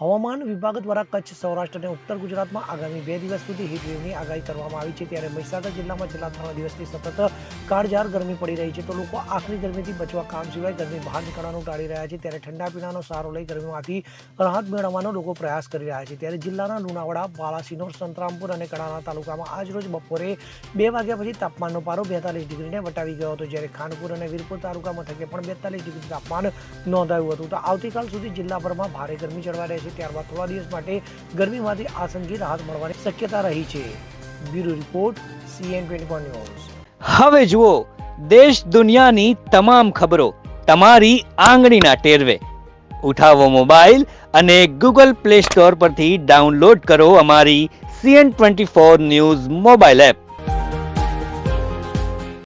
હવામાન વિભાગ દ્વારા કચ્છ, સૌરાષ્ટ્ર અને ઉત્તર ગુજરાતમાં આગામી 2 દિવસ સુધી હીટવેવની આગાહી કરવામાં આવી છે. ત્યારે મહીસાગર જિલ્લામાં છેલ્લા 3 દિવસથી સતત કાળઝાળ ગરમી પડી રહી છે, તો લોકો આખરી ગરમીથી બચવા કામ સિવાય ગરમી બહાર નીકળવાનું ટાળી રહ્યા છે. ત્યારે ઠંડા પીણાનો સહારો લઈ ગરમીમાંથી રાહત મેળવવાનો લોકો પ્રયાસ કરી રહ્યા છે. ત્યારે જિલ્લાના લુણાવાડા, બાલાસિનોર, સંતરામપુર અને કડાણા તાલુકામાં આજરોજ બપોરે 2 વાગ્યા પછી તાપમાનનો પારો 42 ડિગ્રીને વટાવી ગયો હતો. જ્યારે ખાનપુર અને વીરપુર તાલુકા મથકે પણ 42 ડિગ્રી તાપમાન નોંધાયું હતું. તો આવતીકાલ સુધી જિલ્લાભરમાં ભારે ગરમી જળવાઈ રહેશે. ત્યારબાદ થોડા દિવસ માટે ગરમીમાંથી આંશિક રાહત મળવાની શક્યતા રહી છે. Bureau report, CN24 news. હવે જુઓ દેશ દુનિયાની તમામ ખબરો તમારી આંગળીના ટેરવે. ઉઠાવો મોબાઈલ અને Google Play Store પરથી ડાઉનલોડ કરો અમારી CN24 ન્યૂઝ મોબાઈલ એપ.